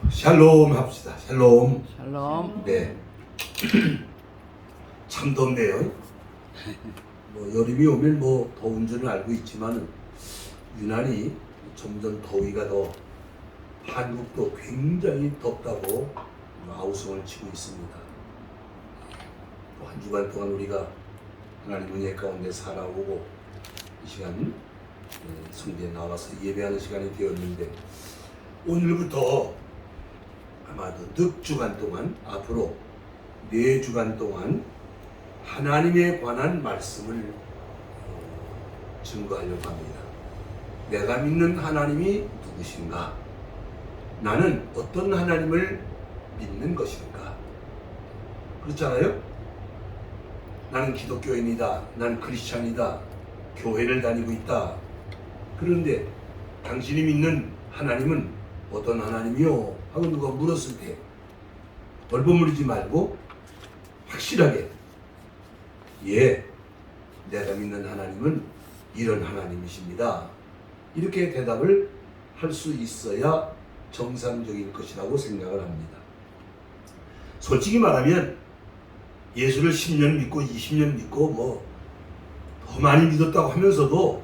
샬롬 합시다. 샬롬. 샬롬. 네. 참 덥네요. 여름이 오면 더운 줄은 알고 있지만 유난히 점점 더위가 더 한국도 굉장히 덥다고 아우성을 치고 있습니다. 또 한 주간 동안 우리가 하나님 은혜 가운데 살아오고 이 시간 성전에 나와서 예배하는 시간이 되었는데 오늘부터 아마도 넉 주간 동안 앞으로 4주간 동안 하나님에 관한 말씀을 증거하려고 합니다. 내가 믿는 하나님이 누구신가? 나는 어떤 하나님을 믿는 것인가? 그렇잖아요? 나는 기독교인이다. 난 크리스찬이다. 교회를 다니고 있다. 그런데 당신이 믿는 하나님은 어떤 하나님이요? 하고 누가 물었을 때 얼버무리지 말고 확실하게 내가 믿는 하나님은 이런 하나님이십니다. 이렇게 대답을 할 수 있어야 정상적인 것이라고 생각을 합니다. 솔직히 말하면 예수를 10년 믿고 20년 믿고 더 많이 믿었다고 하면서도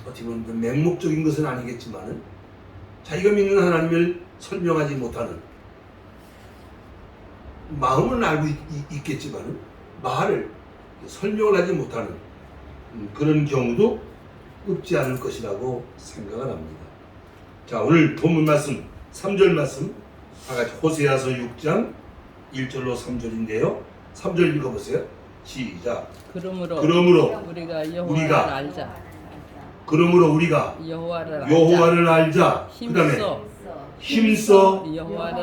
어떻게 보면 맹목적인 것은 아니겠지만 자기가 믿는 하나님을 설명하지 못하는, 마음은 알고 있겠지만 말을 설명을 하지 못하는 그런 경우도 없지 않을 것이라고 생각을 합니다. 자, 오늘 본문 말씀 3절 말씀 다같이 호세아서 6장 1절로 3절인데요 3절 읽어보세요. 시작. 그러므로 우리가 여호와를 알자. 그러므로 우리가 여호와를 알자. 그 다음에 힘써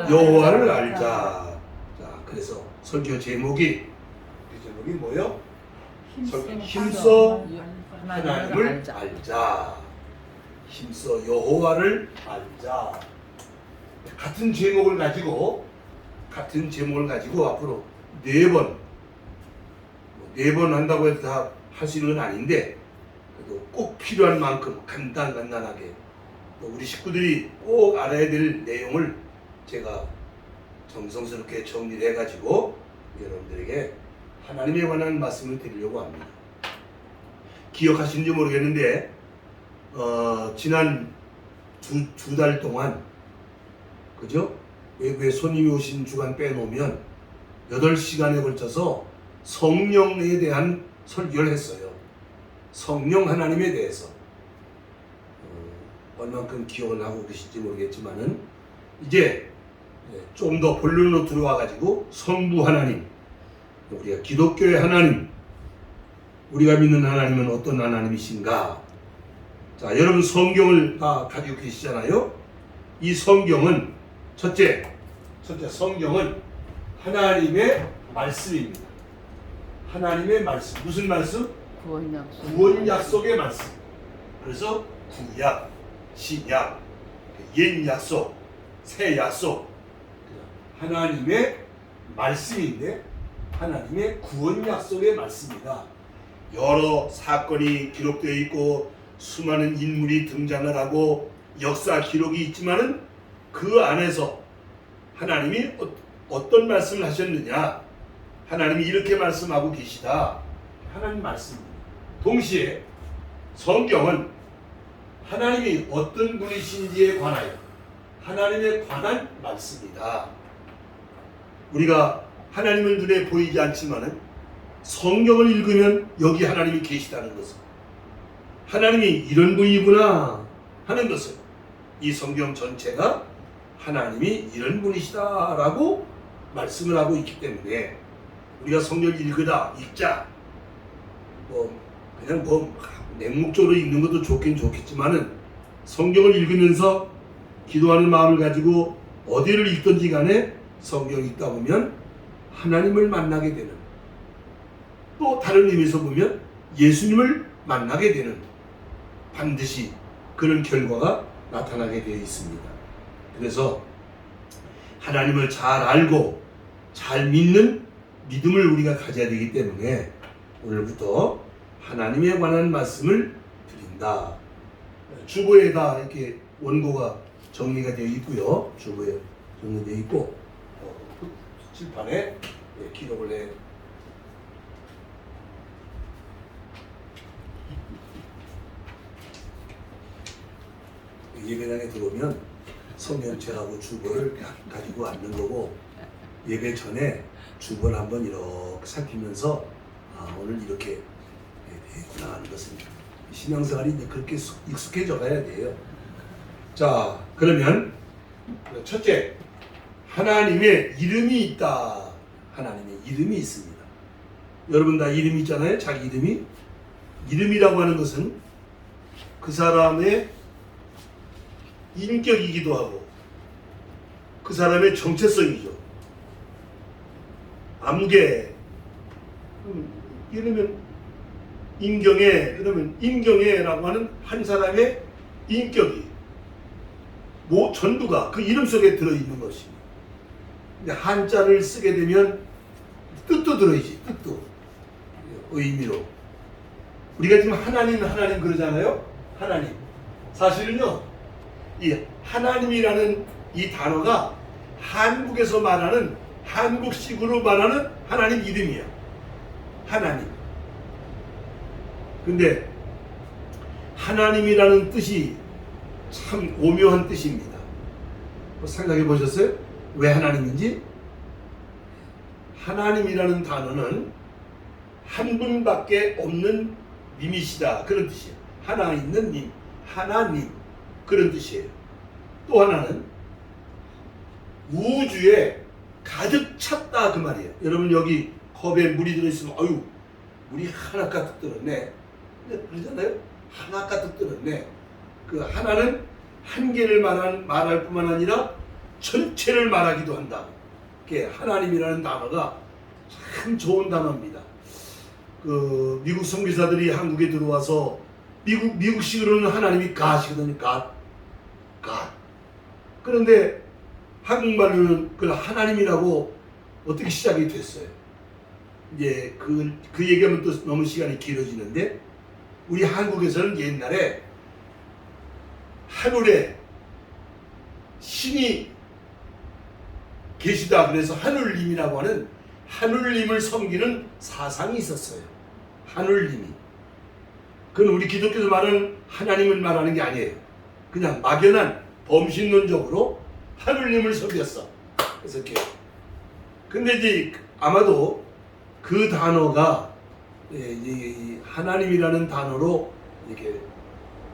여호와를 알자. 자, 그래서 설교 제목이 뭐예요? 힘써 하나님을 알자. 힘써 여호와를 알자. 같은 제목을 가지고 앞으로 4번 한다고 해서 다 할 수 있는 건 아닌데 그래도 꼭 필요한 만큼 간단하게 우리 식구들이 꼭 알아야 될 내용을 제가 정성스럽게 정리를 해가지고 여러분들에게 하나님에 관한 말씀을 드리려고 합니다. 기억하시는지 모르겠는데 지난 두 달 동안 그죠? 외부에 손님이 오신 주간 빼놓으면 8시간에 걸쳐서 성령에 대한 설교를 했어요. 성령 하나님에 대해서 얼만큼 기억을 하고 계실지 모르겠지만은 이제 좀 더 본론으로 들어와 가지고 성부 하나님, 우리가 기독교의 하나님, 우리가 믿는 하나님은 어떤 하나님이신가? 자, 여러분 성경을 다 가지고 계시잖아요. 이 성경은 첫째 성경은 하나님의 말씀입니다. 하나님의 말씀. 무슨 말씀? 구원 약속의 말씀. 그래서 구약, 신약, 옛 약속, 새 약속. 하나님의 말씀인데 하나님의 구원 약속의 말씀이다. 여러 사건이 기록되어 있고 수많은 인물이 등장을 하고 역사 기록이 있지만은 그 안에서 하나님이 어떤 말씀을 하셨느냐? 하나님이 이렇게 말씀하고 계시다. 하나님 말씀입니다. 동시에 성경은 하나님이 어떤 분이신지에 관하여 하나님에 관한 말씀이다. 우리가 하나님을 눈에 보이지 않지만은 성경을 읽으면 여기 하나님이 계시다는 것을, 하나님이 이런 분이구나 하는 것을, 이 성경 전체가 하나님이 이런 분이시다라고 말씀을 하고 있기 때문에 우리가 성경을 읽자 그냥 맹목적으로 읽는 것도 좋긴 좋겠지만은 성경을 읽으면서 기도하는 마음을 가지고 어디를 읽든지 간에 성경을 읽다 보면 하나님을 만나게 되는, 또 다른 의미에서 보면 예수님을 만나게 되는 반드시 그런 결과가 나타나게 되어 있습니다. 그래서 하나님을 잘 알고 잘 믿는 믿음을 우리가 가져야 되기 때문에 오늘부터 하나님에 관한 말씀을 드린다. 주보에다 이렇게 원고가 정리가 되어 있고요. 주보에 정리되어 있고 칠판에 기록을 해. 예배당에 들어오면 성경책하고 주보를 가지고 왔는 거고, 예배 전에 주보를 한번 이렇게 살피면서 오늘 이렇게 되구나 하는 것은 신앙생활이 이제 그렇게 익숙해져 가야 돼요. 자, 그러면 첫째, 하나님의 이름이 있다. 하나님의 이름이 있습니다. 여러분 다 이름이 있잖아요. 자기 이름이. 이름이라고 하는 것은 그 사람의 인격이기도 하고 그 사람의 정체성이죠. 암개 이러면 임경애, 그러면 임경애라고 하는 한 사람의 인격이 전부가 그 이름 속에 들어있는 것입니다. 근데 한자를 쓰게 되면 뜻도 들어있지. 뜻도 의미로 우리가 지금 하나님 그러잖아요. 하나님. 사실은요, 이 하나님이라는 이 단어가 한국에서 말하는, 한국식으로 말하는 하나님 이름이야. 하나님. 근데 하나님이라는 뜻이 참 오묘한 뜻입니다. 생각해 보셨어요? 왜 하나님인지? 하나님이라는 단어는 한 분밖에 없는 님이시다, 그런 뜻이에요. 하나 있는 님, 하나님, 그런 뜻이에요. 또 하나는 우주에 가득 찼다, 그 말이에요. 여러분 여기 컵에 물이 들어있으면 아유, 물이 하나 가득 들었네, 그러잖아요. 하나 가득 들었네. 그 하나는 한 개를 말할 뿐만 아니라 전체를 말하기도 한다. 그게 하나님이라는 단어가 참 좋은 단어입니다. 그 미국 선교사들이 한국에 들어와서 미국식으로는 하나님이 God이거든요. God. 그런데 한국말로는 그 하나님이라고 어떻게 시작이 됐어요. 이제 그 얘기하면 또 너무 시간이 길어지는데, 우리 한국에서는 옛날에 하늘에 신이 계시다 그래서 하늘님이라고 하는 하늘님을 섬기는 사상이 있었어요. 하늘님이. 그건 우리 기독교에서 말하는 하나님을 말하는 게 아니에요. 그냥 막연한 범신론적으로 하늘님을 섬겼어. 그래서 이렇게. 근데 이제 아마도 그 단어가 이 하나님이라는 단어로 이렇게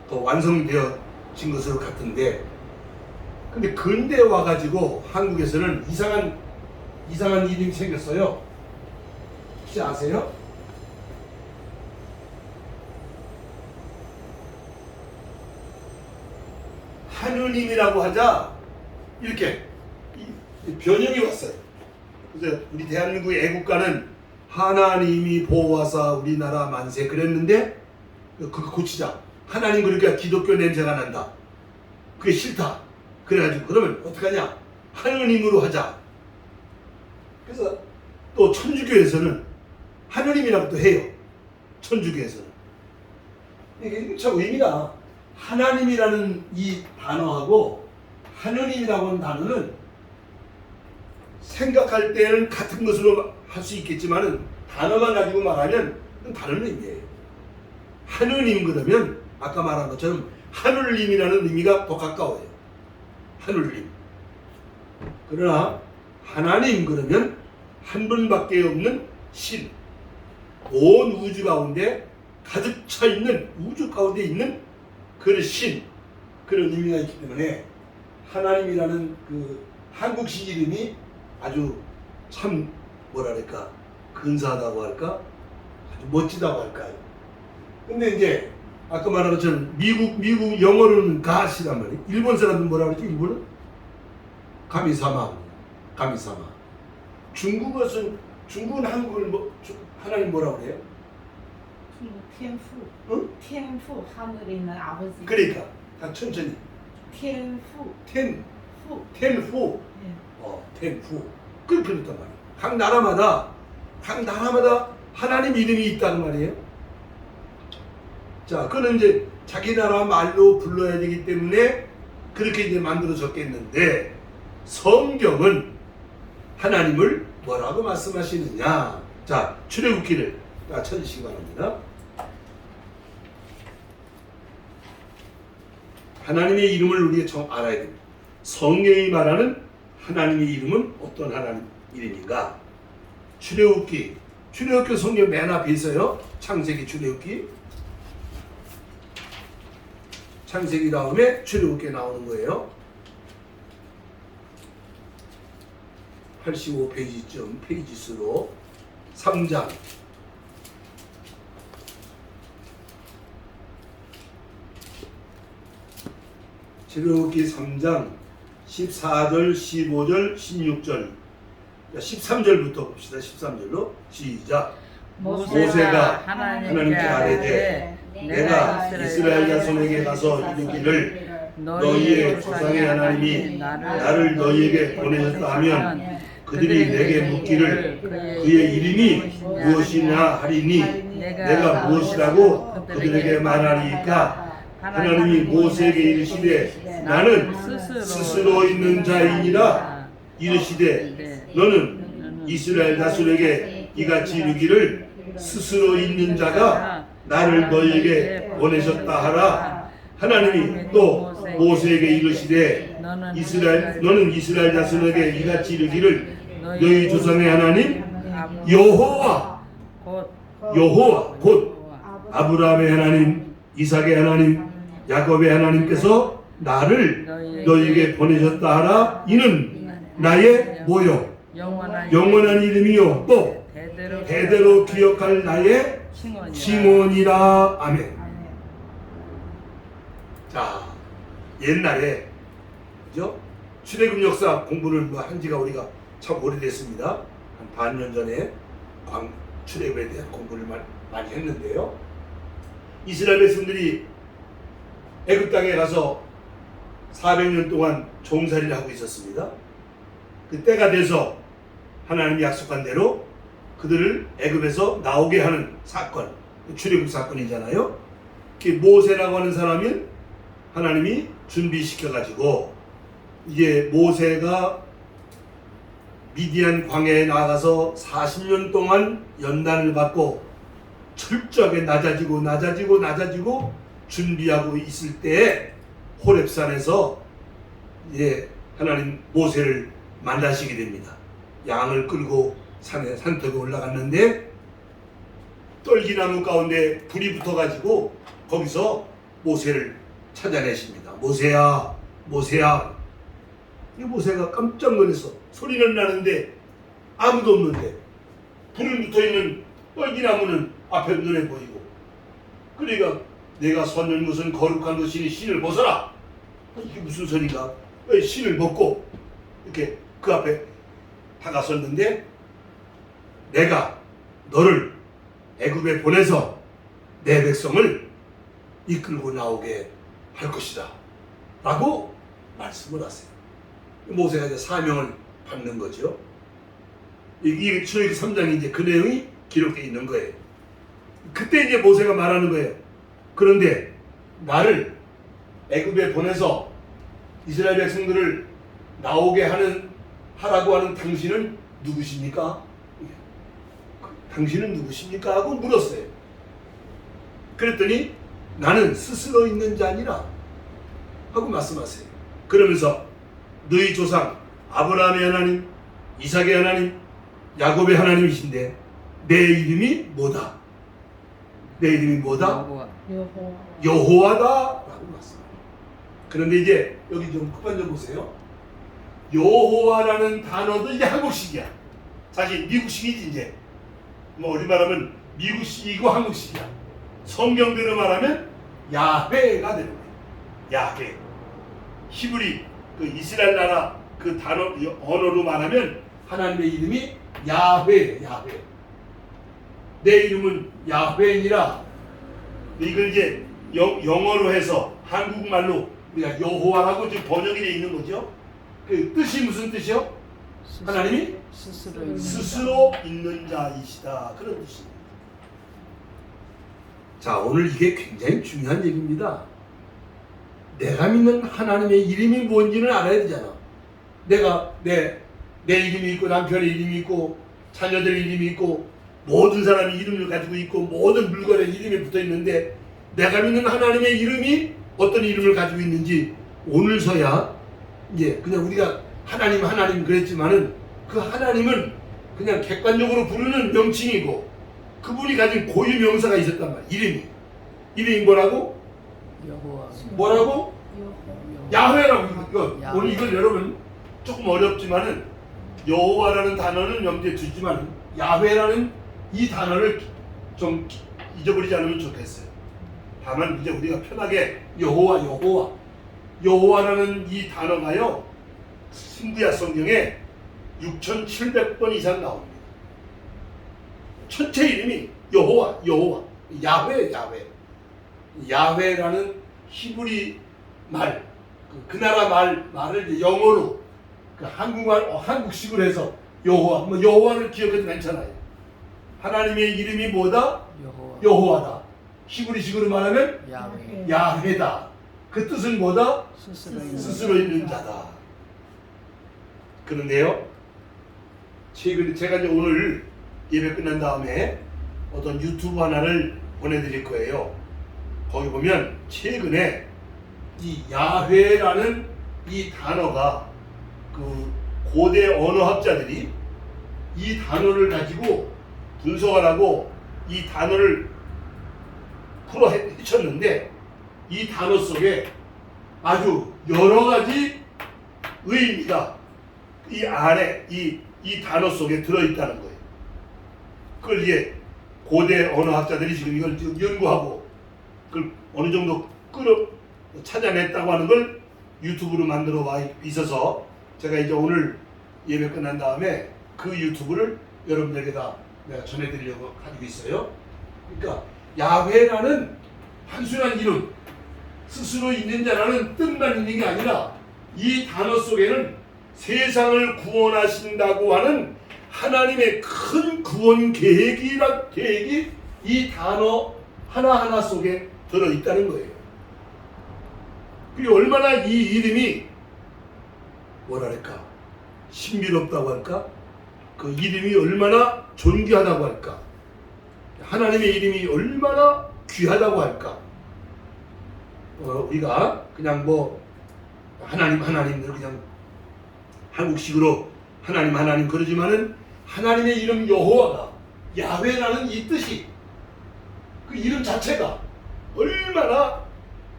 더 완성되어진 것으로 같은데, 근데 근대 와가지고 한국에서는 이상한 이름이 생겼어요. 혹시 아세요? 하느님이라고 하자 이렇게 변형이 왔어요. 그래서 우리 대한민국 애국가는 하나님이 보호하사 우리나라 만세 그랬는데, 그거 고치자. 하나님 그러니까 기독교 냄새가 난다. 그게 싫다. 그래가지고 그러면 어떡하냐? 하느님으로 하자. 그래서 또 천주교에서는 하느님이라고 또 해요. 천주교에서는. 이게 참 의미가, 하나님이라는 이 단어하고 하느님이라고 하는 단어는 생각할 때는 같은 것으로 할 수 있겠지만은 단어만 가지고 말하면 다른 의미예요. 하느님 그러면 아까 말한 것처럼 하늘님이라는 의미가 더 가까워요. 하늘님. 그러나 하나님 그러면 한 분밖에 없는 신, 온 우주 가운데 가득 차 있는, 우주 가운데 있는 그런 신, 그런 의미가 있기 때문에 하나님이라는 그 한국식 이름이 아주 참 뭐랄까 근사하다고 할까, 아주 멋지다고 할까요. 근데 이제 아까 말한 것처럼 미국 영어로는 가시란 말이에요. 일본 사람들은 뭐라 그러죠? 일본은 가미사마. 중국은 한국을 하나님 뭐라 그래요? 텐푸. 응? 텐푸, 하늘에 있는 아버지. 그러니까 다 천천히. 텐푸. 텐후. 네. 텐후. 그렇단 말이에요. 각 나라마다 하나님 이름이 있다는 말이에요. 자, 그는 이제 자기 나라 말로 불러야 되기 때문에 그렇게 이제 만들어졌겠는데 성경은 하나님을 뭐라고 말씀하시느냐? 자, 출애굽기를 찾으시기 바랍니다. 하나님의 이름을 우리가 좀 알아야 됩니다. 성경이 말하는 하나님의 이름은 어떤 하나님 이름인가? 출애굽기 성경 맨 앞에 있어요. 창세기, 출애굽기. 창세기 다음에 출애굽기 나오는 거예요. 85페이지쯤 페이지 수로 3장 출애굽기 3장 14절, 15절, 16절 13절부터 봅시다. 13절로 시작. 모세가 하나님께 아뢰되 내가 이스라엘 자손에게 가서 이르기를 너희의 조상의 하나님이 나를 너희에게 보내셨다 하면 그들이 내게 묻기를 그의 이름이 무엇이냐 하리니 내가 무엇이라고 그들에게 말하리이까? 하나님이 모세에게 이르시되 나는 스스로 있는 자이니라. 이르시되 너는 이스라엘 자손에게 이같이 이르기를 스스로 있는 자가 나를 너희에게 보내셨다 하라. 하나님이 또 모세에게 이르시되 너는 이스라엘 자손에게 이같이 이르기를 너희 조상의 하나님 여호와 곧 아브라함의 하나님, 이삭의 하나님, 야곱의 하나님께서 나를 너희에게 보내셨다 하라. 이는 나의 뭐요? 영원한 이름이요 또 대대로 기억할 나의 칭원이라. 아멘. 자, 옛날에 그죠? 출애굽 역사 공부를 한 지가 우리가 참 오래됐습니다. 한 반년 전에 출애굽에 대한 공부를 많이 했는데요. 이스라엘 백성들이 애굽 땅에 가서 400년 동안 종살이를 하고 있었습니다. 그 때가 돼서 하나님이 약속한 대로 그들을 애굽에서 나오게 하는 사건, 출애굽 사건이잖아요. 모세라고 하는 사람이 하나님이 준비시켜가지고 이제 모세가 미디안 광야에 나가서 40년 동안 연단을 받고 철저하게 낮아지고 준비하고 있을 때에 호렙산에서 이제 하나님 모세를 만나시게 됩니다. 양을 끌고 산턱에 올라갔는데 떨기나무 가운데 불이 붙어가지고 거기서 모세를 찾아내십니다. 모세야. 이 모세가 깜짝 놀라서 소리는 나는데 아무도 없는데 불이 붙어있는 떨기나무는 앞에 눈에 보이고, 그러니까 내가 선는 것은 거룩한 것이니 신을 벗어라. 이게 무슨 소리가? 신을 벗고 이렇게 그 앞에 다가섰는데 내가 너를 애굽에 보내서 내 백성을 이끌고 나오게 할 것이다 라고 말씀을 하세요. 모세가 이제 사명을 받는 거죠. 이 출애굽기 3장에 이제 그 내용이 기록되어 있는 거예요. 그때 이제 모세가 말하는 거예요. 그런데 나를 애굽에 보내서 이스라엘 백성들을 나오게 하라고 하는 당신은 누구십니까? 당신은 누구십니까? 하고 물었어요. 그랬더니 나는 스스로 있는 자 아니라 하고 말씀하세요. 그러면서 너희 조상 아브라함의 하나님, 이삭의 하나님, 야곱의 하나님이신데 내 이름이 뭐다? 내 이름이 뭐다? 여호와다 라고 말씀합니다. 그런데 이제 여기 좀 급한 점 보세요. 여호와라는 단어도 이제 한국식이야. 사실 미국식이지 이제. 뭐 우리 말하면 미국식이고 한국식이야. 성경대로 말하면 야훼가 되는 거예요. 야훼. 히브리 그 이스라엘 나라 그 단어 언어로 말하면 하나님의 이름이 야훼. 내 이름은 야훼니라. 이걸 이제 영어로 해서 한국말로 우리가 여호와라고 지금 번역이 되어 있는 거죠. 그 뜻이 무슨 뜻이요? 하나님이 스스로 있는 자이시다. 그런 뜻입니다. 자, 오늘 이게 굉장히 중요한 얘기입니다. 내가 믿는 하나님의 이름이 뭔지는 알아야 되잖아. 내가 내 이름이 있고 남편의 이름이 있고 자녀들 이름이 있고 모든 사람이 이름을 가지고 있고 모든 물건에 이름이 붙어 있는데 내가 믿는 하나님의 이름이 어떤 이름을 가지고 있는지 오늘서야 이제 그냥 우리가 하나님 그랬지만은 그 하나님은 그냥 객관적으로 부르는 명칭이고 그분이 가진 고유 명사가 있었단 말이야. 이름이 뭐라고? 여호와. 뭐라고? 여호. 야훼라고. 이거 야훼. 오늘 이걸 여러분 조금 어렵지만은 여호와라는 단어는 염두에 두지만 야훼라는 이 단어를 좀 잊어버리지 않으면 좋겠어요. 다만 이제 우리가 편하게 여호와라는 이 단어가요 신구약 성경에 6,700번 이상 나옵니다. 전체 이름이 여호와, 야훼라는 히브리 말, 그 나라 말을 이제 영어로 그 한국식으로 해서 여호와를 기억해도 괜찮아요. 하나님의 이름이 뭐다? 여호와다. 히브리식으로 말하면 야훼. 야훼다. 그 뜻은 뭐다? 스스로 있는 자다. 그런데요, 제가 이제 오늘 예배 끝난 다음에 어떤 유튜브 하나를 보내드릴 거예요. 거기 보면 최근에 이 야훼라는 이 단어가 그 고대 언어학자들이 이 단어를 가지고 분석을 하고 이 단어를 풀어 헤쳤는데 이 단어 속에 아주 여러 가지 의미가 이 안에 이 단어 속에 들어있다는 거예요. 그걸 이제 고대 언어학자들이 지금 이걸 연구하고 그걸 어느 정도 찾아냈다고 하는 걸 유튜브로 만들어 와 있어서 제가 이제 오늘 예배 끝난 다음에 그 유튜브를 여러분들에게 다 내가 전해드리려고 가지고 있어요. 그러니까 야훼라는 단순한 이름, 스스로 있는 자라는 뜻만 있는 게 아니라 이 단어 속에는 세상을 구원하신다고 하는 하나님의 큰 구원 계획이 이 단어 하나하나 속에 들어있다는 거예요. 그리고 얼마나 이 이름이 뭐랄까 신비롭다고 할까? 그 이름이 얼마나 존귀하다고 할까? 하나님의 이름이 얼마나 귀하다고 할까? 우리가 그냥 뭐 하나님들 그냥 한국식으로 하나님 그러지만은 하나님의 이름 여호와가 야훼라는 이 뜻이 그 이름 자체가 얼마나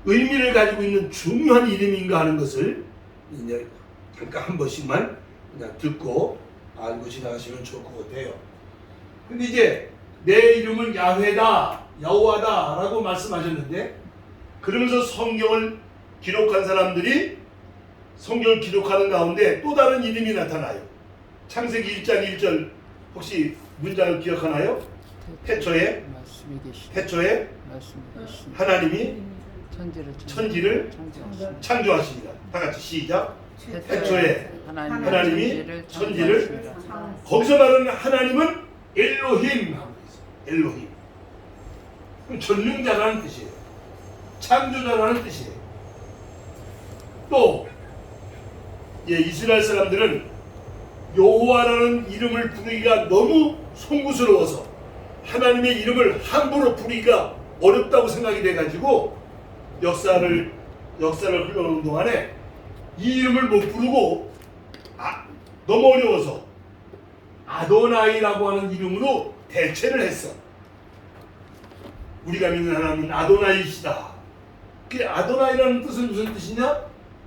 의미를 가지고 있는 중요한 이름인가 하는 것을 이제 잠깐 한 번씩만 그냥 듣고 알고 지나가시면 좋을 것 같아요. 근데 이제 내 이름은 야훼다, 여호와다 라고 말씀하셨는데 그러면서 성경을 기록한 사람들이 성경을 기록하는 가운데 또 다른 이름이 나타나요. 창세기 1장 1절 혹시 문장을 기억하나요? 태초에 하나님이 천지를 창조하십니다. 다 같이 시작. 태초에 하나님이 천지를 거기서 말하는 하나님은 엘로힘 하고 있어요. 엘로힘. 그럼 전능자라는 뜻이에요. 창조자라는 뜻이에요. 또 이스라엘 사람들은 여호와라는 이름을 부르기가 너무 송구스러워서 하나님의 이름을 함부로 부르기가 어렵다고 생각이 돼가지고 역사를 흘러오는 동안에 이 이름을 못 부르고 너무 어려워서 아도나이라고 하는 이름으로 대체를 했어. 우리가 믿는 하나님은 아도나이시다. 그 아도나이라는 뜻은 무슨 뜻이냐?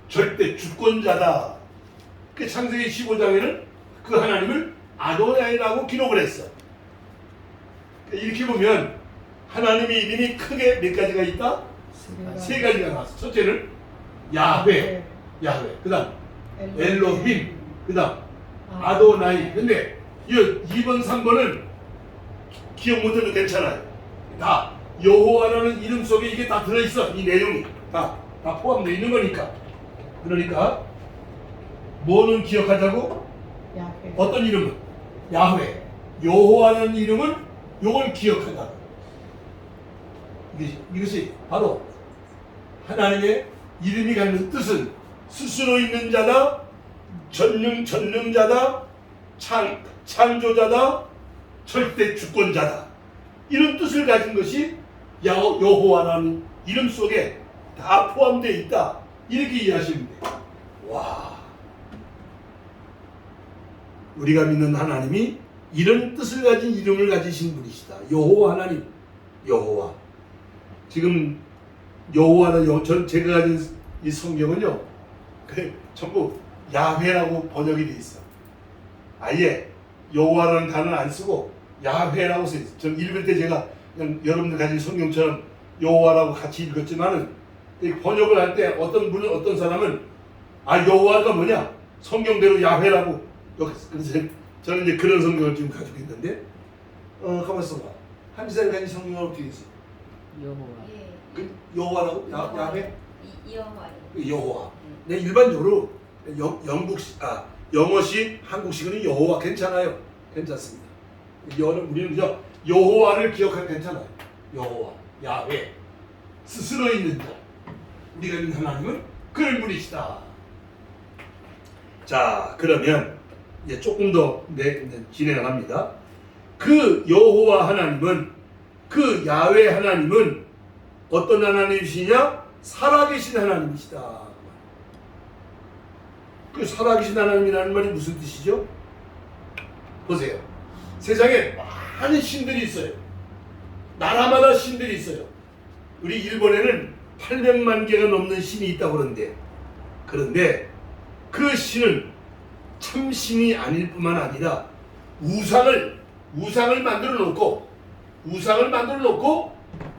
절대 주권자다. 그 창세기 15장에는 그 하나님을 아도나이라고 기록을 했어. 이렇게 보면 하나님의 이름이 크게 몇 가지가 있다? 세 가지가 나왔어. 첫째는 야훼, 그 다음 엘로힘, 그 다음 아도나이. 근데 2번, 3번은 기억 못해도 괜찮아요. 다 여호와라는 이름 속에 이게 다 들어있어. 이 내용이 다 포함되어 있는 거니까. 그러니까 뭐는 기억하자고? 야훼. 어떤 이름은? 야훼. 여호와라는 이름은 요걸 기억하자. 이것이 바로 하나님의 이름이 갖는 뜻은 스스로 있는 자다, 전능자다, 창조자다, 절대 주권자다. 이런 뜻을 가진 것이 여호와라는 이름 속에 다 포함되어 있다. 이렇게 이해하시면 돼요. 와, 우리가 믿는 하나님이 이런 뜻을 가진 이름을 가지신 분이시다. 여호와 하나님, 여호와. 지금 여호와는 제가 가진 이 성경은요, 전부 야훼라고 번역이 돼 있어. 아예 여호와라는 단어를 안 쓰고 야훼라고 써 있어. 전 읽을 때 제가 그냥 여러분들 가진 성경처럼 여호와라고 같이 읽었지만은 번역을 할 때 어떤 분은 어떤 사람은 여호와가 뭐냐 성경대로 야훼라고. 그래서 저는 이제 그런 성경을 지금 가지고 있는데 가만 있어봐. 한지사님 가진 성경은 어떻게 있어? 여호와. 그 여호와라고? 야훼? 여호와요. 여호와. 네, 일반적으로 영어식, 한국식은 여호와 괜찮아요. 괜찮습니다. 우리는 그냥 여호와를 기억하면 괜찮아요. 여호와, 야훼, 스스로 있는 자. 우리가 믿는 하나님은 그런 분이시다. 자, 그러면 이제 조금 더 진행을 합니다. 그 여호와 하나님은, 그 야훼 하나님은 어떤 하나님이시냐? 살아계신 하나님이시다. 그 살아계신 하나님이라는 말이 무슨 뜻이죠? 보세요. 세상에 많은 신들이 있어요. 나라마다 신들이 있어요. 우리 일본에는 800만 개가 넘는 신이 있다고 그런데 그 신은 참 신이 아닐 뿐만 아니라 우상을 만들어 놓고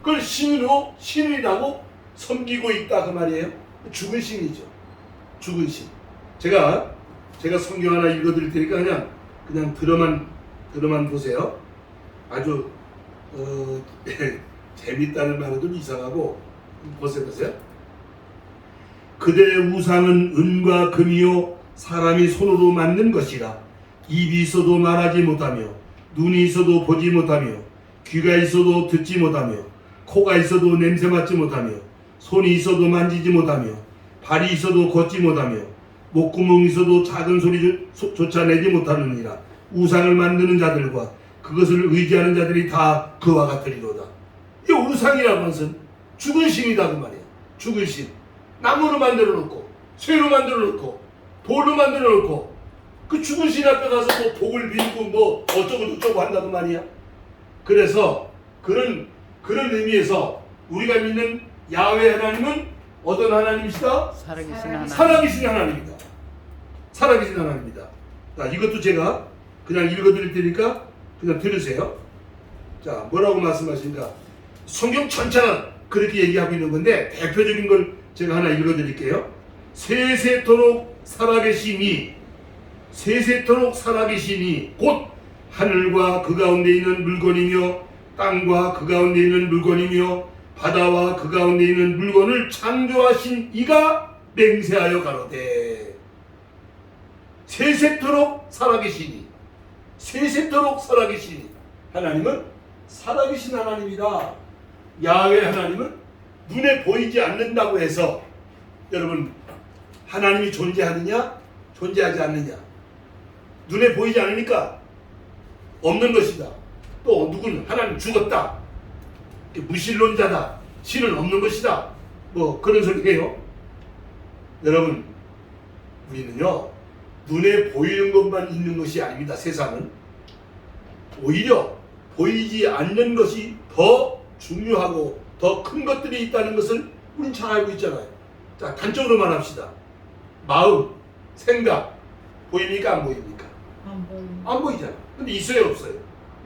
그걸 신이라고 섬기고 있다 그 말이에요. 죽은 신이죠. 죽은 신. 제가 성경 하나 읽어드릴 테니까 그냥 들어만 보세요. 아주 재밌다는 말은 좀 이상하고 보세요. 그대의 우상은 은과 금이요 사람이 손으로 만든 것이라. 입이 있어도 말하지 못하며 눈이 있어도 보지 못하며 귀가 있어도 듣지 못하며 코가 있어도 냄새 맡지 못하며 손이 있어도 만지지 못하며 발이 있어도 걷지 못하며 목구멍이 있어도 작은 소리조차 내지 못하느니라. 우상을 만드는 자들과 그것을 의지하는 자들이 다 그와 같으리로다. 이 우상이라는 것은 죽은 신이다 그 말이야. 죽은 신. 나무로 만들어 놓고 쇠로 만들어 놓고 돌로 만들어 놓고 그 죽은 신 앞에 가서 뭐 복을 빌고 뭐 어쩌고 한다고 말이야. 그래서 그런 의미에서 우리가 믿는 야훼 하나님은 어떤 하나님이시다? 살아계신 하나님. 살아계신 하나님이다. 살아계신 하나님이다. 자, 이것도 제가 그냥 읽어드릴 테니까 그냥 들으세요. 자, 뭐라고 말씀하신가? 성경 전체가 그렇게 얘기하고 있는 건데 대표적인 걸 제가 하나 읽어드릴게요. 세세토록 살아계시니 곧 하늘과 그 가운데 있는 물건이며 땅과 그 가운데 있는 물건이며 바다와 그 가운데 있는 물건을 창조하신 이가 맹세하여 가로되. 세세토록 살아계시니 하나님은 살아계신 하나님이다. 야훼 하나님은 눈에 보이지 않는다고 해서 여러분 하나님이 존재하느냐 존재하지 않느냐, 눈에 보이지 않으니까 없는 것이다. 또 누구는 하나님 죽었다, 무신론자다, 신은 없는 것이다, 뭐 그런 소리 해요. 여러분, 우리는요 눈에 보이는 것만 있는 것이 아닙니다. 세상은 오히려 보이지 않는 것이 더 중요하고 더 큰 것들이 있다는 것을 우린 잘 알고 있잖아요. 자, 단적으로 말합시다. 마음, 생각 보입니까 안 보입니까? 안 보이잖아. 근데 있어요 없어요?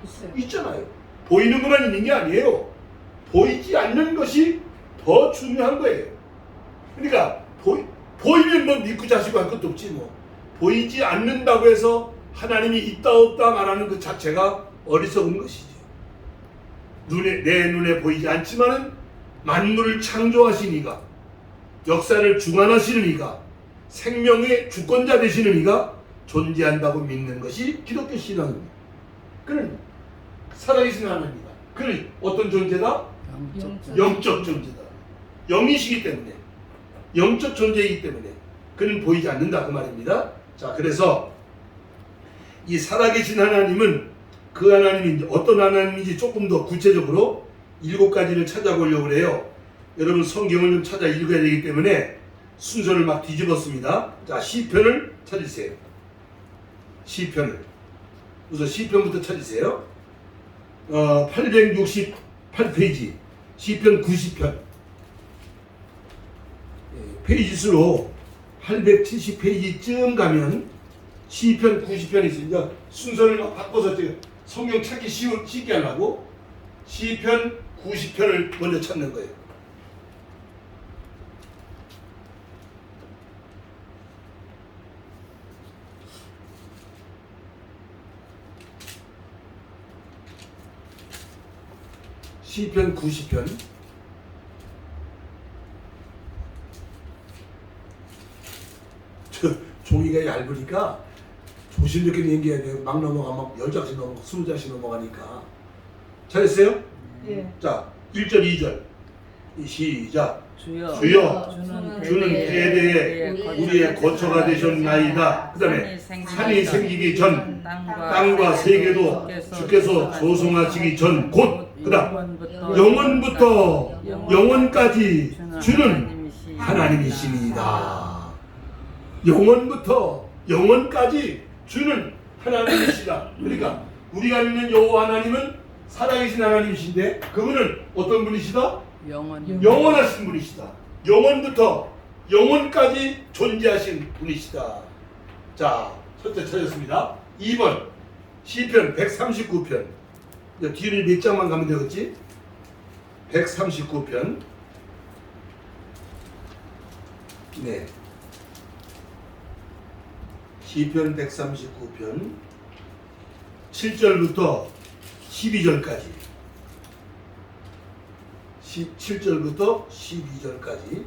있어요. 있잖아요. 보이는 것만 있는 게 아니에요. 보이지 않는 것이 더 중요한 거예요. 그러니까 보이면 뭐 믿고 자시고 할 것도 없지 뭐. 보이지 않는다고 해서 하나님이 있다 없다 말하는 그 자체가 어리석은 것이죠. 내 눈에 보이지 않지만은 만물을 창조하신 이가, 역사를 주관하시는 이가, 생명의 주권자 되시는 이가 존재한다고 믿는 것이 기독교 신앙입니다. 그는 살아계신 하나님이다. 그는 어떤 존재다? 영적 존재다. 영이시기 때문에 영적 존재이기 때문에 그는 보이지 않는다 그 말입니다. 자, 그래서 이 살아계신 하나님은 그 하나님이 어떤 하나님인지 조금 더 구체적으로 7가지를 찾아보려고 그래요. 여러분 성경을 좀 찾아 읽어야 되기 때문에 순서를 막 뒤집었습니다. 자, 시편을 찾으세요. 시편을. 우선 시편부터 찾으세요. 868페이지 시편 90편. 페이지 수로 870페이지쯤 가면 시편 90편이 있습니다. 순서를 막 바꿔서 성경 찾기 쉽게 하려고 시편 90편을 먼저 찾는 거예요. 시편 90편. 종이가 얇으니까 조심스럽게 얘기해야 돼요. 막 넘어가면 10장씩 넘어가고 20장씩 넘어가니까. 잘했어요? 예. 자, 1절 2절 시작. 주여 주여 주는 대대에 대대에 우리의 거처가 되셨나이다. 그 다음에 산이 생기기 전 땅과 세계도 주께서 조성하시기 전 곧 그 다음 영원부터 영원까지 주는 하나님이십니다. 영원부터 영원까지 주는 하나님이시다. 그러니까 우리가 믿는 여호와 하나님은 살아계신 하나님이신데 그분은 어떤 분이시다? 영원하신 분이시다. 영원부터 영원까지 존재하신 분이시다. 자, 첫째 찾았습니다. 2번 시편 139편. 뒤를 몇 장만 가면 되겠지? 139편. 네. 시편 139편 7절부터 12절까지 17절부터 12절까지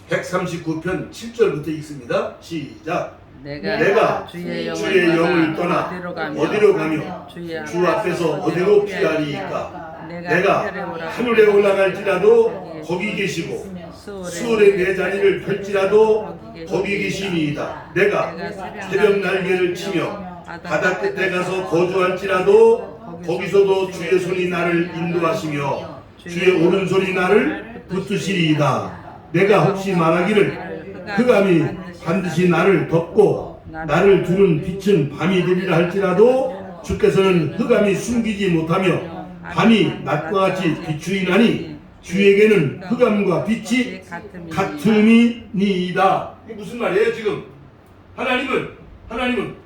139편 7절부터 읽습니다. 시작. 내가 주의 영을 떠나 어디로 가며 주 앞에서 어디로 피하리이까. 내가 하늘에 올라갈지라도 거기 계시고 수월의 내 자리를 펼지라도 거기 계시니이다. 내가 새벽 날개를 치며 바다 끝에 가서 거주할지라도 거기서도 주의 손이 나를 인도하시며 주의 오른손이 나를 붙드시리이다. 내가 혹시 말하기를 흑암이 반드시 나를 덮고 나를 두른 빛은 밤이 되리라 할지라도 주께서는 흑암이 숨기지 못하며 밤이 낮과 같이 비추이나니 주에게는 흑암과 빛이 같음이니이다. 이게 무슨 말이에요 지금? 하나님은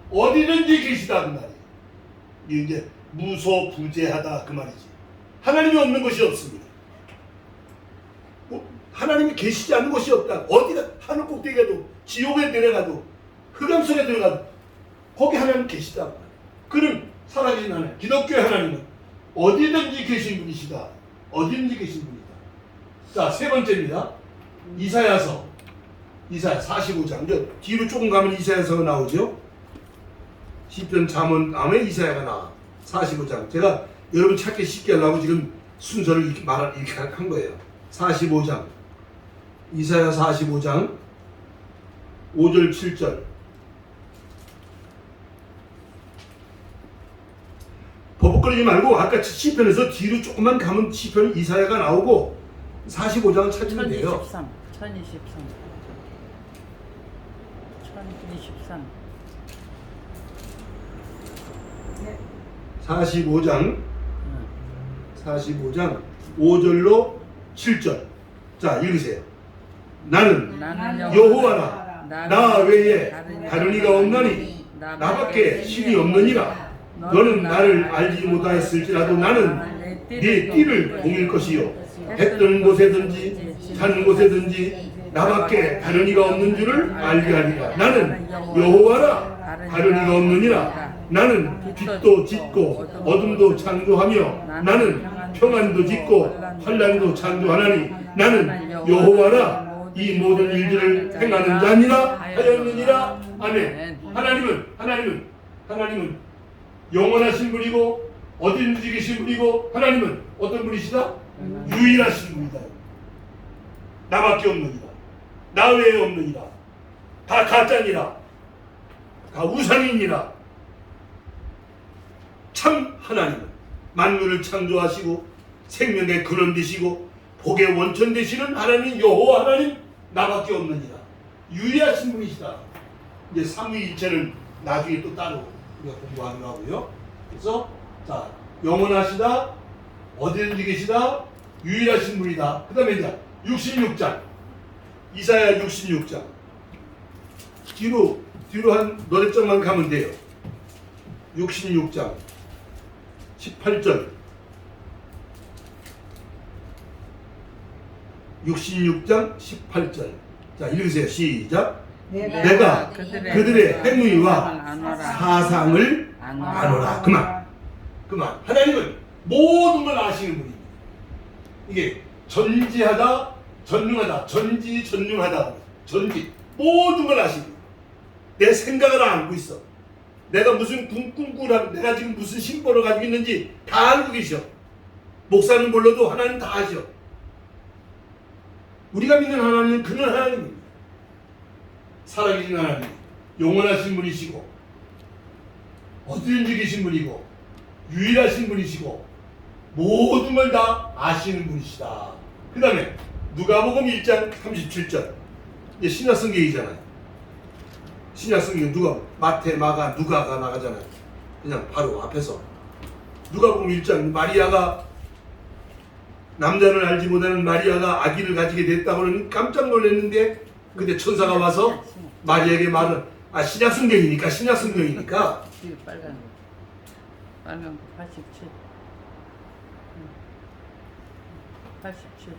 어디든지 계시다 그 말이에요. 이게 이제 무소부재하다 그 말이지. 하나님이 없는 것이 없습니다. 하나님이 계시지 않는 것이 없다. 어디가 하늘 꼭대기에 가도 지옥에 내려가도 흑암 속에 들어가도 거기 하나님 계시다. 그는 살아계신 하나님. 기독교의 하나님은 어디든지 계신 분이시다. 어디든지 계신 분이다. 자, 세 번째입니다. 이사야서 45장. 뒤로 조금 가면 이사야서가 나오죠. 시편 잠언 다음에 이사야가 나와. 45장. 제가 여러분 찾기 쉽게 하려고 지금 순서를 이렇게 한 거예요. 45장. 이사야 45장 5절 7절. 버벅거리지 말고 아까 시편에서 뒤로 조금만 가면 시편 이사야가 나오고 45장을 찾으면 돼요. 1023 45장 5절로 7절. 자, 읽으세요. 나는 여호와라. 나 외에 다른 이가 없나니 나밖에 신이 없느니라. 너는 나를 알지 못하였을지라도 나는 네 띠를 공일 것이요 해 뜨는 곳에든지 자는 곳에든지 나밖에 다른 이가 없는 줄을 알게 하리라. 나는 여호와라. 다른 이가 없느니라. 나는 빛도 짓고 어둠도 창조하며 나는 평안도 짓고 환난도 창조하나니 나는 여호와라. 이 모든 일들을 행하는 자니라 하였느니라. 아멘. 하나님은 영원하신 분이고 어디든지 계신 분이고 하나님은 어떤 분이시다? 유일하신 분이다. 나밖에 없느니라. 나 외에 없느니라. 다 가짜니라. 다 우상이니라. 참 하나님은 만물을 창조하시고 생명의 근원 되시고 복의 원천 되시는 하나님 여호와 하나님 나밖에 없느니라. 유일하신 분이시다. 이제 삼위일체는 나중에 또 따로 우리가 공부하기로 하고요. 그래서 자 영원하시다, 어디든지 계시다, 유일하신 분이다. 그 다음에 이제 66장 이사야 66장 뒤로 한 너댓 장만 가면 돼요. 66장 18절 66장 18절 자 읽으세요. 시작. 내가 그들의 행위와 사상을 아노라. 그만. 하나님은 모든 걸 아시는 분입니다. 이게 전지하다, 전능하다, 전지전능하다, 모든 걸 아십니다. 내 생각을 알고 있어. 내가 무슨 꿈꾸라, 내가 지금 무슨 심보를 가지고 있는지 다 알고 계셔. 목사는 몰라도 하나님 다 아셔. 우리가 믿는 하나님은 그는 하나님입니다. 살아계신 하나님, 영원하신 분이시고 어디든지 계신 분이고 유일하신 분이시고 모든 걸 다 아시는 분이시다. 그 다음에 누가복음 1장 37절 이제 신약성경이잖아요. 신약성경 누가 마태, 마가, 누가가 나가잖아요. 그냥 바로 앞에서 누가복음 1장 마리아가 남자를 알지 못하는 마리아가 아기를 가지게 됐다고는 깜짝 놀랐는데 근데 천사가 와서 마리아에게 말은 신약성경이니까 빨간 거 87. 87.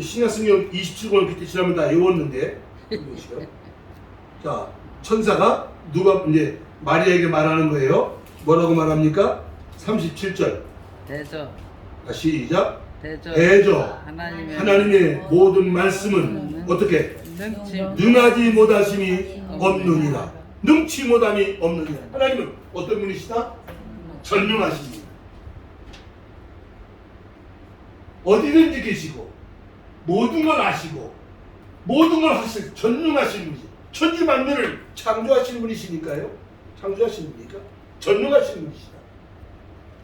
신약성경 27권을 그때 지나면 다 외웠는데 자 천사가 누가 이제 마리아에게 말하는 거예요. 뭐라고 말합니까? 37절 대저. 시작. 대저. 하나님의 모든 말씀은 어떻게 능하지 못하심이 없느니라. 능치 못함이 없느니라. 하나님은 어떤 분이시다? 전능하십니다. 어디든지 계시고 모든 걸 아시고 모든 걸 하실 전능하신 분이시. 천지 만물을 창조하신 분이시니까요. 창조하신 분이니까 전능하신 분이시다.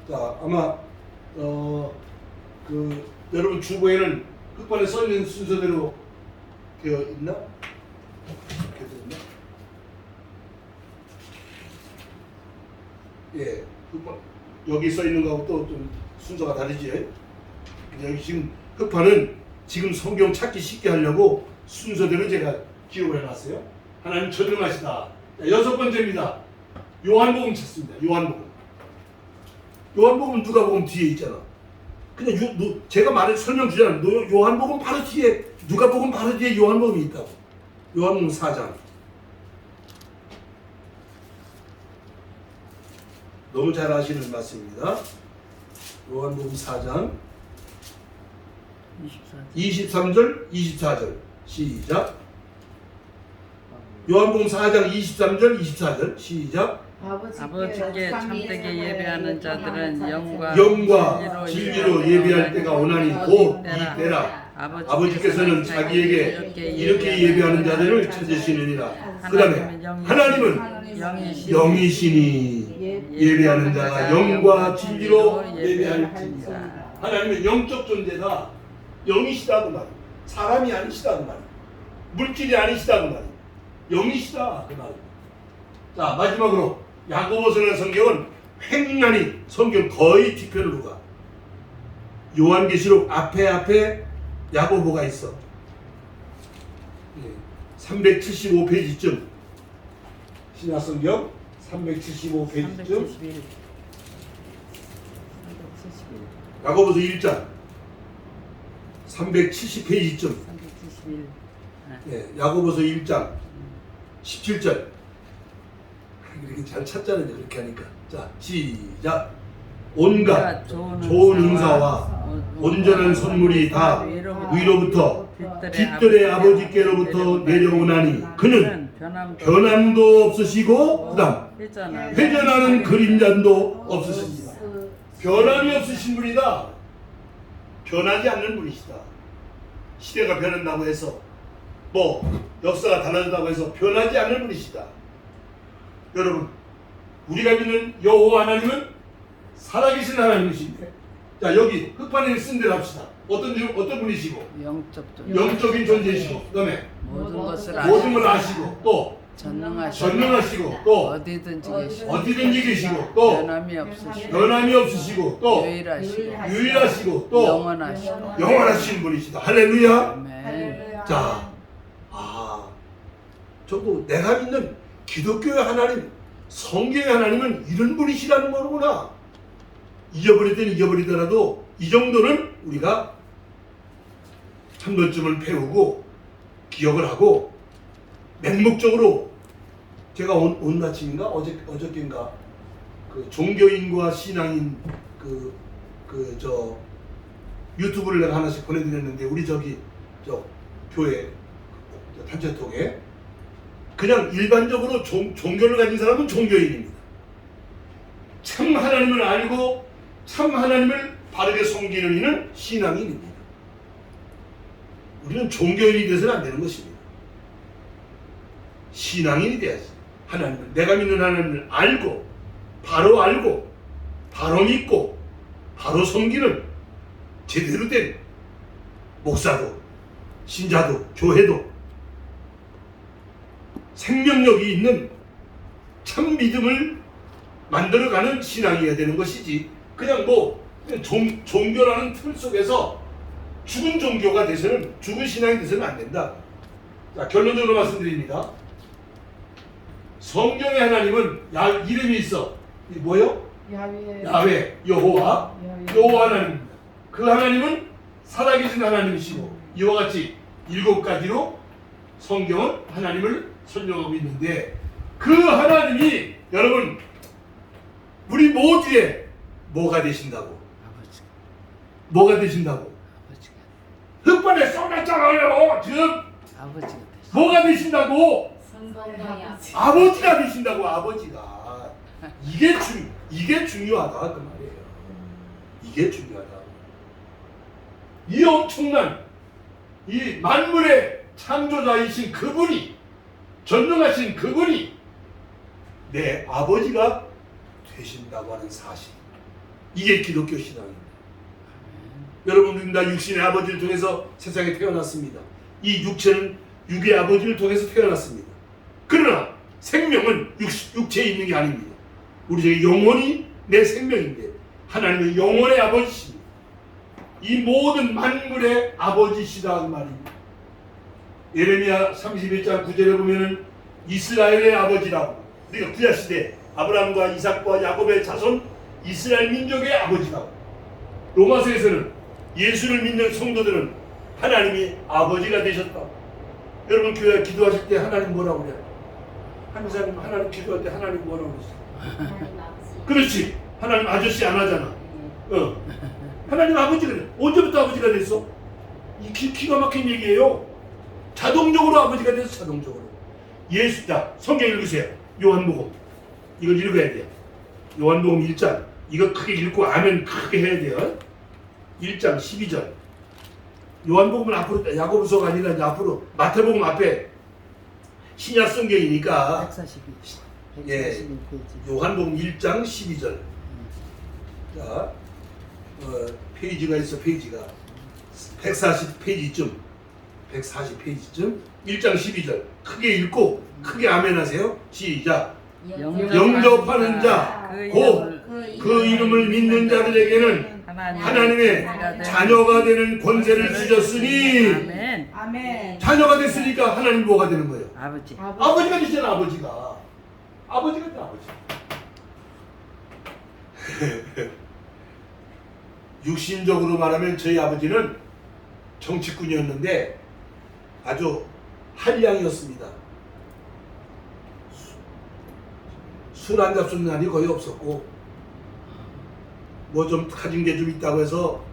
자 아마 여러분 주보에는 흑판에 써 있는 순서대로 되어 있나? 이렇게 되어 있나? 예, 흑판 여기 써 있는 거하고 또 좀 순서가 다르지. 여기 지금 흑판은 지금 성경 찾기 쉽게 하려고 순서대로 제가 기록을 해놨어요. 하나님 전능하시다. 자, 6번째입니다. 요한복음 찾습니다. 요한복음 누가복음 뒤에 있잖아. 그냥 제가 설명 주잖아요. 요한복음 바로 뒤에 누가복음 바로 뒤에 요한복음이 있다고. 요한복음 4장. 너무 잘 아시는 말씀입니다. 요한복음 4장 23절 24절 시작. 요한복음 4장 23절 24절 시작. 아버지께 참되게 예배하는 자들은 영과 진리로 예배할 때가 오나니 곧 이 때라. 아버지께서는 자기에게 이렇게 예배하는 자들을 찾으시느니라. 그 다음에 하나님은 영이시니 예배하는 자가 영과 진리로 예배할지니라. 하나님은 영적 존재가 영이시다 그 말이에요. 사람이 아니시다 그 말이에요. 물질이 아니시다 그 말이에요. 영이시다 그 말이에요. 자 마지막으로 야고보서라는 성경은 횡하니 성경 거의 뒤편으로 가. 요한계시록 앞에 야고보가 있어. 375페이지쯤 신약성경 375페이지쯤 야고보서 1장 370페이지쯤 야고보서 1장 17절 이렇게 잘 찾잖아요. 그렇게 하니까. 자, 시작. 온갖 좋은 은사와 온전한 선물이 다 위로부터 빛들의 아버지께로부터 내려오나니 그는 변함도 없으시고 그다음 회전하는 그림자도 없으십니다. 변함이 없으신 분이다. 변하지 않는 분이시다. 시대가 변한다고 해서 뭐 역사가 달라진다고 해서 변하지 않는 분이시다. 여러분, 우리가 믿는 여호와 하나님은 살아계신 하나님이신데, 자 여기 흑판에 쓴 대로 합시다. 어떤 분이시고 영적인 존재이시고, 그다음에 모든 것을 모든 걸 아시고, 또 전능하시고 또 어디든지 계시고, 또 변함이 없으시고 없으시고, 또 유일하시고, 또 영원하시고 영원하신 분이시다. 할렐루야. 아멘. 자, 저도 내가 믿는 기독교의 하나님, 성경의 하나님은 이런 분이시라는 거구나. 잊어버리더라도 이 정도는 우리가 한 번쯤은 배우고 기억을 하고, 맹목적으로 제가 오늘 아침인가 어저께인가 그 종교인과 신앙인 저 유튜브를 내가 하나씩 보내드렸는데, 우리 저 교회 단체통에 그냥 일반적으로 종교를 가진 사람은 종교인입니다. 참 하나님을 알고 참 하나님을 바르게 섬기는 이는 신앙인입니다. 우리는 종교인이 돼서는 안 되는 것입니다. 신앙인이 돼야지. 하나님을, 내가 믿는 하나님을 알고 바로 믿고 바로 섬기는 제대로 된 목사도 신자도 교회도 생명력이 있는 참 믿음을 만들어가는 신앙이어야 되는 것이지, 그냥 종교라는 틀 속에서 죽은 종교가 돼서는, 죽은 신앙이 돼서는 안 된다. 자, 결론적으로 말씀드립니다. 성경의 하나님은 이름이 있어. 이 뭐요? 야훼, 여호와 하나님입니다. 그 하나님은 살아계신 하나님이시고, 이와 같이 7가지로 성경은 하나님을 설명하고 있는데, 그 하나님이 여러분 우리 모두의 뭐가 되신다고? 뭐가 되신다고? 흑반에 써놨잖아요. 지금 뭐가 되신다고? 아버지가 되신다고. 아버지가. 이게 중요하다 그 말이에요. 이게 중요하다. 이 엄청난 이 만물의 창조자이신 그분이, 전능하신 그분이 내 아버지가 되신다고 하는 사실, 이게 기독교 신앙입니다. 여러분, 나 육신의 아버지를 통해서 세상에 태어났습니다. 이 육체는 육의 아버지를 통해서 태어났습니다. 그러나 생명은 육체에 있는 게 아닙니다. 우리 중에 영혼이 내 생명인데, 하나님은 영혼의 아버지십니다. 이 모든 만물의 아버지시다 그 말입니다. 예레미야 31장 9절에 보면은 이스라엘의 아버지라고, 그러니까 구약시대 아브라함과 이삭과 야곱의 자손 이스라엘 민족의 아버지라고. 로마서에서는 예수를 믿는 성도들은 하나님이 아버지가 되셨다. 여러분, 교회 기도하실 때 하나님 뭐라고 그래요? 하나님, 하나님 기도할 때 하나님 뭐라고 그랬어? 그렇지. 하나님 아저씨 안 하잖아. 하나님 아버지가 돼. 언제부터 아버지가 됐어? 이 기가 막힌 얘기예요. 자동적으로 아버지가 돼서 자동적으로. 자, 성경 읽으세요. 요한복음. 이걸 읽어야 돼요. 요한복음 1장. 이거 크게 읽고 아멘 크게 해야 돼요. 1장 12절. 요한복음은 앞으로, 야고보서가 아니라 이제 앞으로 마태복음 앞에 신약 성경이니까 142. 예, 요한복음 1장 12절. 자, 페이지가 있어. 페이지가 140페이지쯤 140페이지쯤 1장 12절 크게 읽고 크게 아멘 하세요. 시작. 영접하는 자 곧 그 이름을 믿는 자들에게는 하나님의 자녀가 되는 권세를 주셨으니. 아멘. 자녀가 됐으니까 하나님 뭐가 되는 거예요? 아버지가 되잖아. 아버지가 돼. 아버지. 육신적으로 말하면 저희 아버지는 정치꾼이었는데 아주 한량이었습니다. 술 안 잡수는 날이 거의 없었고, 뭐 좀 가진 게 좀 있다고 해서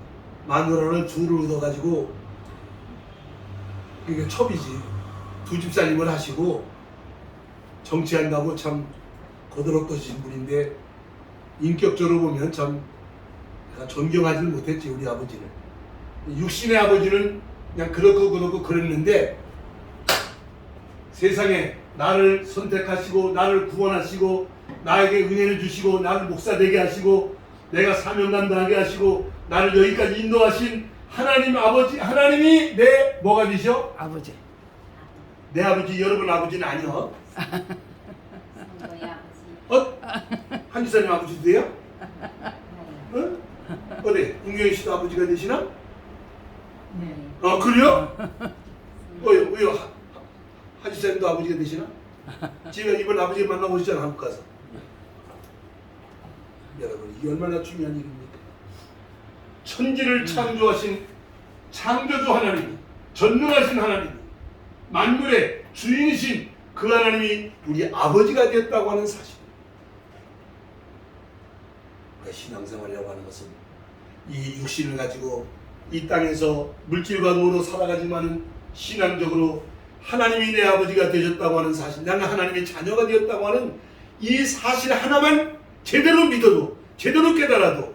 마누라를 둘을 얻어가지고, 그게 첩이지. 두 집 살림을 하시고 정치한다고 참 거들었던 분인데, 인격적으로 보면 참 내가 존경하지는 못했지 우리 아버지를. 육신의 아버지는 그냥 그렇고 그랬는데 세상에 나를 선택하시고 나를 구원하시고 나에게 은혜를 주시고 나를 목사 되게 하시고 내가 사명 감당하게 하시고 나를 여기까지 인도하신 하나님 아버지, 하나님이 내 뭐가 되셔? 아버지. 내 아버지. 여러분 아버지는 아니요. 성도의 아버지. 한지사님 아버지 돼요? 응? 어디? 은경이 씨도 아버지가 되시나? 네. 그래요? 왜요? 한지사님도 아버지가 되시나? 제가 이번 아버지 만나보시잖아, 한국 가서. 여러분, 이게 얼마나 중요한 일입니까? 천지를 창조하신 창조주 하나님이, 전능하신 하나님이, 만물의 주인이신 그 하나님이 우리 아버지가 되었다고 하는 사실. 신앙생활이라고 하는 것은 이 육신을 가지고 이 땅에서 물질과 돈으로 살아가지만은 신앙적으로 하나님이 내 아버지가 되셨다고 하는 사실, 나는 하나님의 자녀가 되었다고 하는 이 사실 하나만 제대로 믿어도, 제대로 깨달아도,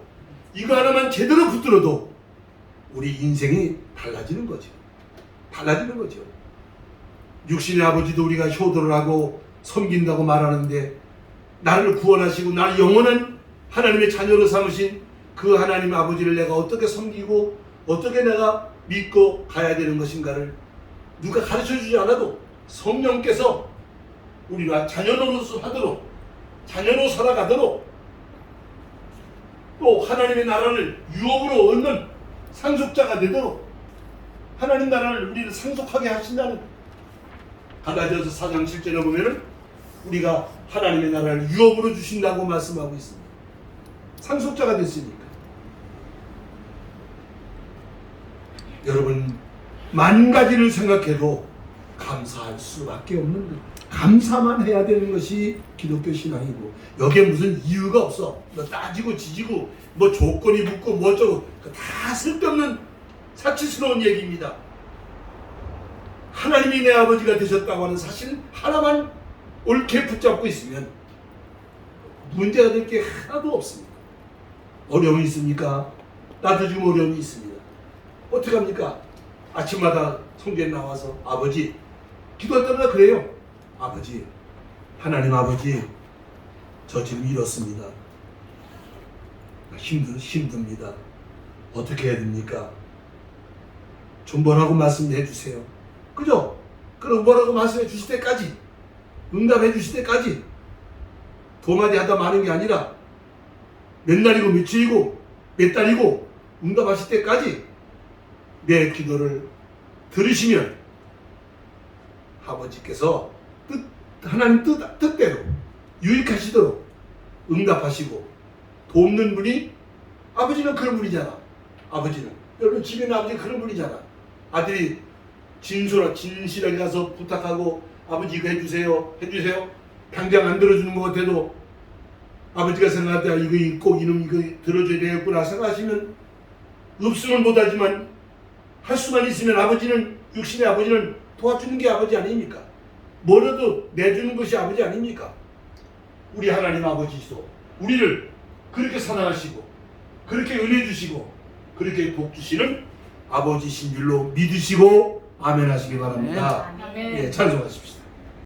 이거 하나만 제대로 붙들어도 우리 인생이 달라지는 거죠. 달라지는 거죠. 육신의 아버지도 우리가 효도를 하고 섬긴다고 말하는데, 나를 구원하시고 나를 영원한 하나님의 자녀로 삼으신 그 하나님 아버지를 내가 어떻게 섬기고 어떻게 내가 믿고 가야 되는 것인가를 누가 가르쳐주지 않아도 성령께서 우리가 자녀 노릇을 하도록, 자녀로 살아가도록, 또 하나님의 나라를 유업으로 얻는 상속자가 되도록 하나님 나라를 우리를 상속하게 하신다는, 갈라디아서 4장 7절에 보면은 우리가 하나님의 나라를 유업으로 주신다고 말씀하고 있습니다. 상속자가 됐으니까. 여러분, 만 가지를 생각해도 감사할 수밖에 없는 것, 감사만 해야 되는 것이 기독교 신앙이고, 여기에 무슨 이유가 없어. 뭐 따지고 지지고 뭐 조건이 붙고 뭐 어쩌고, 다 쓸데없는 사치스러운 얘기입니다. 하나님이 내 아버지가 되셨다고 하는 사실 하나만 옳게 붙잡고 있으면 문제가 될 게 하나도 없습니다. 어려움이 있습니까? 나도 지금 어려움이 있습니다. 어떻게 합니까? 아침마다 성전에 나와서 아버지, 기도할 때마다 그래요. 아버지, 하나님 아버지, 저 지금 이렇습니다. 힘듭니다. 어떻게 해야 됩니까? 좀 뭐라고 말씀해 주세요. 그죠? 그럼 뭐라고 말씀해 주실 때까지, 응답해 주실 때까지 도마디 하다 마는 게 아니라 몇 날이고 며칠이고 몇 달이고 응답하실 때까지 내 기도를 들으시면 아버지께서 하나님 뜻대로 유익하시도록 응답하시고 돕는 분이, 아버지는 그런 분이잖아. 아버지는, 여러분 집에 있는 아버지는 그런 분이잖아. 아들이 진실하게 가서 부탁하고 아버지 이거 해주세요 당장 안 들어주는 것 같아도 아버지가 생각할 때 이거 꼭 이놈 이거 들어줘야 되겠구나 생각하시면 없으면 못하지만 할 수만 있으면 아버지는, 육신의 아버지는 도와주는 게 아버지 아닙니까? 뭐라도 내주는 것이 아버지 아닙니까? 우리 하나님 아버지시도 우리를 그렇게 사랑하시고 그렇게 은혜 주시고 그렇게 복 주시는 아버지신 줄로 믿으시고 아멘 하시기 바랍니다. 아멘. 예, 찬송하십시오.